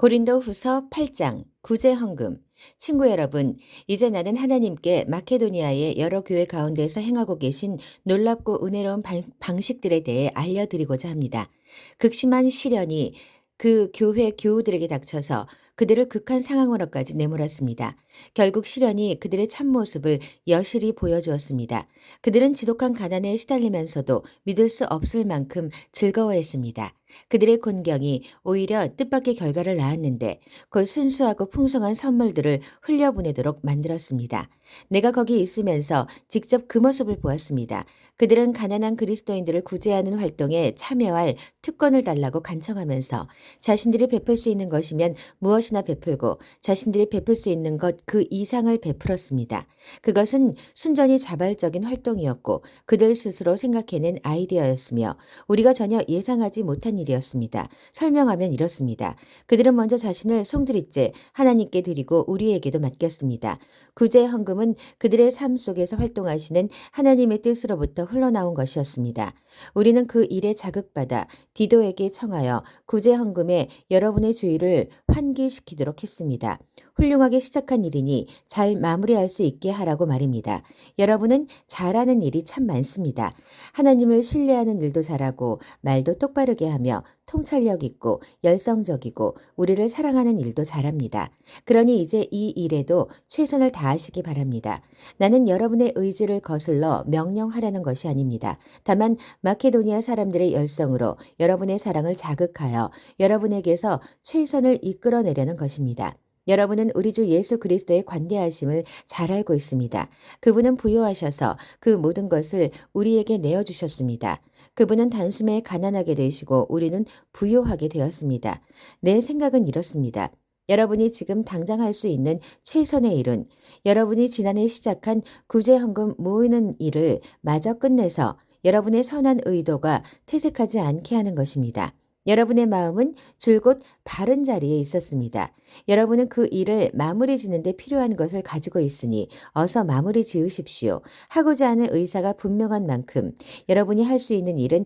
고린도후서 8장 구제헌금. 친구 여러분, 이제 나는 하나님께 마케도니아의 여러 교회 가운데서 행하고 계신 놀랍고 은혜로운 방식들에 대해 알려드리고자 합니다. 극심한 시련이 그 교회 교우들에게 닥쳐서 그들을 극한 상황으로까지 내몰았습니다. 결국 시련이 그들의 참모습을 여실히 보여주었습니다. 그들은 지독한 가난에 시달리면서도 믿을 수 없을 만큼 즐거워했습니다. 그들의 곤경이 오히려 뜻밖의 결과를 낳았는데 그 순수하고 풍성한 선물들을 흘려보내도록 만들었습니다. 내가 거기 있으면서 직접 그 모습을 보았습니다. 그들은 가난한 그리스도인들을 구제하는 활동에 참여할 특권을 달라고 간청하면서 자신들이 베풀 수 있는 것이면 무엇이나 베풀고 자신들이 베풀 수 있는 것 그 이상을 베풀었습니다. 그것은 순전히 자발적인 활동이었고 그들 스스로 생각해낸 아이디어였으며 우리가 전혀 예상하지 못한 일이었습니다. 설명하면 이렇습니다. 그들은 먼저 자신을 송두리째 하나님께 드리고 우리에게도 맡겼습니다. 구제 헌금은 그들의 삶 속에서 활동하시는 하나님의 뜻으로부터 흘러나온 것이었습니다. 우리는 그 일에 자극받아 디도에게 청하여 구제 헌금에 여러분의 주의를 환기시키도록 했습니다. 훌륭하게 시작한 일이니 잘 마무리할 수 있게 하라고 말입니다. 여러분은 잘하는 일이 참 많습니다. 하나님을 신뢰하는 일도 잘하고 말도 똑바르게 하며 통찰력 있고 열성적이고 우리를 사랑하는 일도 잘합니다. 그러니 이제 이 일에도 최선을 다하시기 바랍니다. 나는 여러분의 의지를 거슬러 명령하려는 것이 아닙니다. 다만 마케도니아 사람들의 열성으로 여러분의 사랑을 자극하여 여러분에게서 최선을 이끌어내려는 것입니다. 여러분은 우리 주 예수 그리스도의 관대하심을 잘 알고 있습니다. 그분은 부요하셔서 그 모든 것을 우리에게 내어주셨습니다. 그분은 단숨에 가난하게 되시고 우리는 부요하게 되었습니다. 내 생각은 이렇습니다. 여러분이 지금 당장 할 수 있는 최선의 일은 여러분이 지난해 시작한 구제헌금 모으는 일을 마저 끝내서 여러분의 선한 의도가 퇴색하지 않게 하는 것입니다. 여러분의 마음은 줄곧 바른 자리에 있었습니다. 여러분은 그 일을 마무리 짓는 데 필요한 것을 가지고 있으니 어서 마무리 지으십시오. 하고자 하는 의사가 분명한 만큼 여러분이 할 수 있는 일은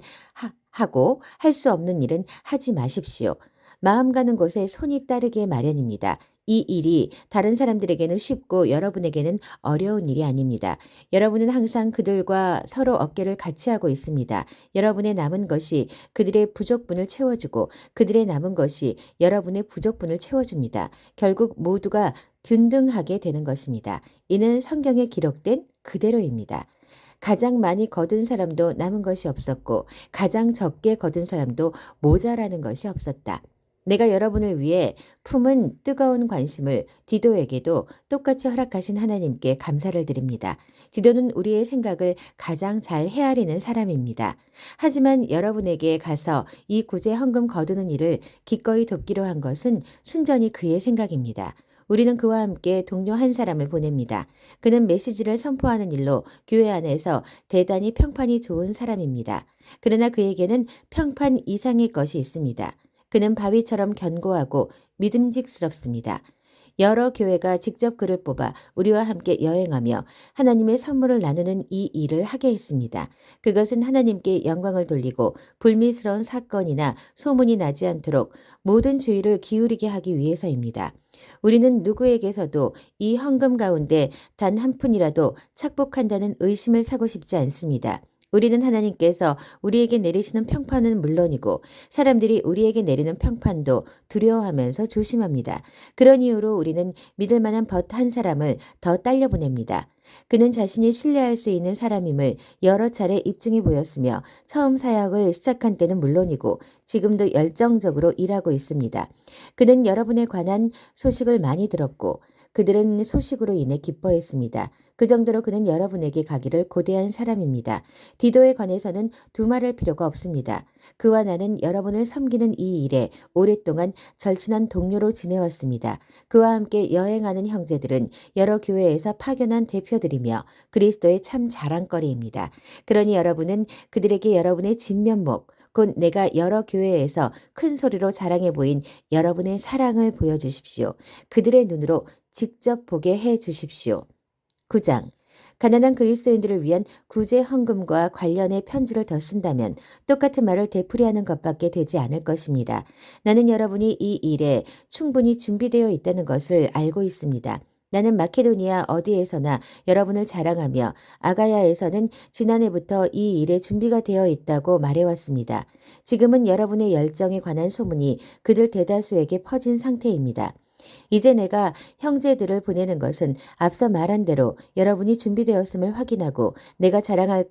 하고 할 수 없는 일은 하지 마십시오. 마음 가는 곳에 손이 따르게 마련입니다. 이 일이 다른 사람들에게는 쉽고 여러분에게는 어려운 일이 아닙니다. 여러분은 항상 그들과 서로 어깨를 같이 하고 있습니다. 여러분의 남은 것이 그들의 부족분을 채워주고 그들의 남은 것이 여러분의 부족분을 채워줍니다. 결국 모두가 균등하게 되는 것입니다. 이는 성경에 기록된 그대로입니다. 가장 많이 거둔 사람도 남은 것이 없었고 가장 적게 거둔 사람도 모자라는 것이 없었다. 내가 여러분을 위해 품은 뜨거운 관심을 디도에게도 똑같이 허락하신 하나님께 감사를 드립니다. 디도는 우리의 생각을 가장 잘 헤아리는 사람입니다. 하지만 여러분에게 가서 이 구제 헌금 거두는 일을 기꺼이 돕기로 한 것은 순전히 그의 생각입니다. 우리는 그와 함께 동료 한 사람을 보냅니다. 그는 메시지를 선포하는 일로 교회 안에서 대단히 평판이 좋은 사람입니다. 그러나 그에게는 평판 이상의 것이 있습니다. 그는 바위처럼 견고하고 믿음직스럽습니다. 여러 교회가 직접 그를 뽑아 우리와 함께 여행하며 하나님의 선물을 나누는 이 일을 하게 했습니다. 그것은 하나님께 영광을 돌리고 불미스러운 사건이나 소문이 나지 않도록 모든 주의를 기울이게 하기 위해서입니다. 우리는 누구에게서도 이 헌금 가운데 단 한 푼이라도 착복한다는 의심을 사고 싶지 않습니다. 우리는 하나님께서 우리에게 내리시는 평판은 물론이고 사람들이 우리에게 내리는 평판도 두려워하면서 조심합니다. 그런 이유로 우리는 믿을 만한 벗 한 사람을 더 딸려 보냅니다. 그는 자신이 신뢰할 수 있는 사람임을 여러 차례 입증해 보였으며 처음 사역을 시작한 때는 물론이고 지금도 열정적으로 일하고 있습니다. 그는 여러분에 관한 소식을 많이 들었고 그들은 소식으로 인해 기뻐했습니다. 그 정도로 그는 여러분에게 가기를 고대한 사람입니다. 디도에 관해서는 두말할 필요가 없습니다. 그와 나는 여러분을 섬기는 이 일에 오랫동안 절친한 동료로 지내왔습니다. 그와 함께 여행하는 형제들은 여러 교회에서 파견한 대표들이며 그리스도의 참 자랑거리입니다. 그러니 여러분은 그들에게 여러분의 진면목, 곧 내가 여러 교회에서 큰 소리로 자랑해 보인 여러분의 사랑을 보여주십시오. 그들의 눈으로 직접 보게 해 주십시오. 9장. 가난한 그리스도인들을 위한 구제 헌금과 관련의 편지를 더 쓴다면 똑같은 말을 되풀이하는 것밖에 되지 않을 것입니다. 나는 여러분이 이 일에 충분히 준비되어 있다는 것을 알고 있습니다. 나는 마케도니아 어디에서나 여러분을 자랑하며 아가야에서는 지난해부터 이 일에 준비가 되어 있다고 말해왔습니다. 지금은 여러분의 열정에 관한 소문이 그들 대다수에게 퍼진 상태입니다. 이제 내가 형제들을 보내는 것은 앞서 말한 대로 여러분이 준비되었음을 확인하고 내가 자랑한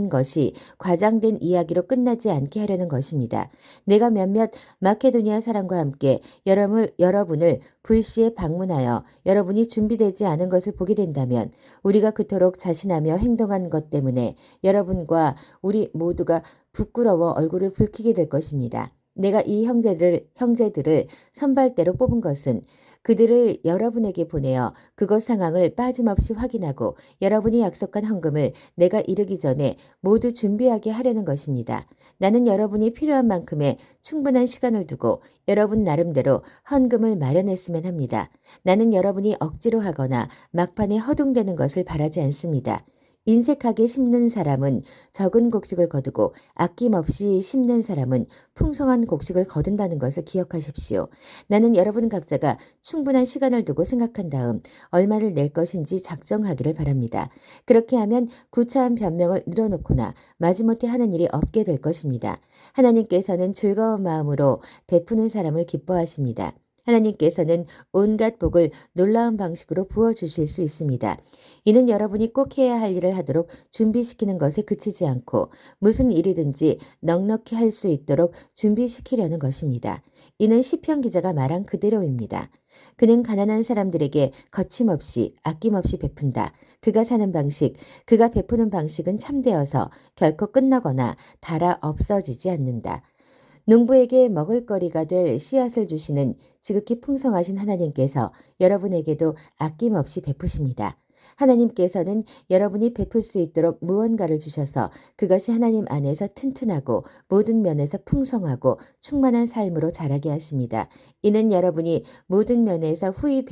것이 과장된 이야기로 끝나지 않게 하려는 것입니다. 내가 몇몇 마케도니아 사람과 함께 여러분을 불시에 방문하여 여러분이 준비되지 않은 것을 보게 된다면 우리가 그토록 자신하며 행동한 것 때문에 여러분과 우리 모두가 부끄러워 얼굴을 붉히게 될 것입니다. 내가 이 형제들을 선발대로 뽑은 것은 그들을 여러분에게 보내어 그것 상황을 빠짐없이 확인하고 여러분이 약속한 헌금을 내가 이르기 전에 모두 준비하게 하려는 것입니다. 나는 여러분이 필요한 만큼의 충분한 시간을 두고 여러분 나름대로 헌금을 마련했으면 합니다. 나는 여러분이 억지로 하거나 막판에 허둥대는 것을 바라지 않습니다. 인색하게 심는 사람은 적은 곡식을 거두고 아낌없이 심는 사람은 풍성한 곡식을 거둔다는 것을 기억하십시오. 나는 여러분 각자가 충분한 시간을 두고 생각한 다음 얼마를 낼 것인지 작정하기를 바랍니다. 그렇게 하면 구차한 변명을 늘어놓거나 마지못해 하는 일이 없게 될 것입니다. 하나님께서는 즐거운 마음으로 베푸는 사람을 기뻐하십니다. 하나님께서는 온갖 복을 놀라운 방식으로 부어주실 수 있습니다. 이는 여러분이 꼭 해야 할 일을 하도록 준비시키는 것에 그치지 않고 무슨 일이든지 넉넉히 할 수 있도록 준비시키려는 것입니다. 이는 시편 기자가 말한 그대로입니다. 그는 가난한 사람들에게 거침없이 아낌없이 베푼다. 그가 사는 방식, 그가 베푸는 방식은 참되어서 결코 끝나거나 닳아 없어지지 않는다. 농부에게 먹을거리가 될 씨앗을 주시는 지극히 풍성하신 하나님께서 여러분에게도 아낌없이 베푸십니다. 하나님께서는 여러분이 베풀 수 있도록 무언가를 주셔서 그것이 하나님 안에서 튼튼하고 모든 면에서 풍성하고 충만한 삶으로 자라게 하십니다. 이는 여러분이 모든 면에서 후히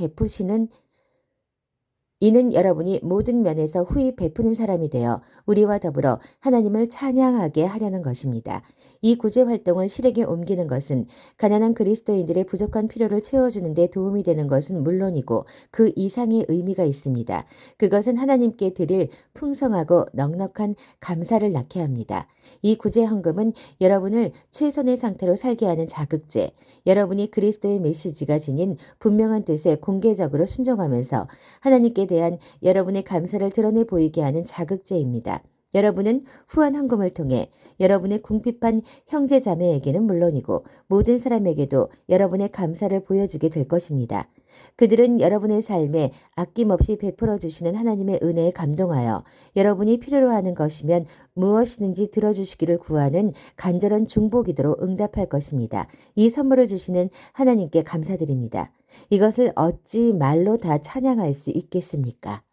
베푸는 사람이 되어 우리와 더불어 하나님을 찬양하게 하려는 것입니다. 이 구제 활동을 실행에 옮기는 것은 가난한 그리스도인들의 부족한 필요를 채워주는 데 도움이 되는 것은 물론이고 그 이상의 의미가 있습니다. 그것은 하나님께 드릴 풍성하고 넉넉한 감사를 낳게 합니다. 이 구제 헌금은 여러분을 최선의 상태로 살게 하는 자극제, 여러분이 그리스도의 메시지가 지닌 분명한 뜻에 공개적으로 순종하면서 하나님께 대한 여러분의 감사를 드러내 보이게 하는 자극제입니다. 여러분은 후한 헌금을 통해 여러분의 궁핍한 형제 자매에게는 물론이고 모든 사람에게도 여러분의 감사를 보여주게 될 것입니다. 그들은 여러분의 삶에 아낌없이 베풀어 주시는 하나님의 은혜에 감동하여 여러분이 필요로 하는 것이면 무엇이든지 들어주시기를 구하는 간절한 중보기도로 응답할 것입니다. 이 선물을 주시는 하나님께 감사드립니다. 이것을 어찌 말로 다 찬양할 수 있겠습니까?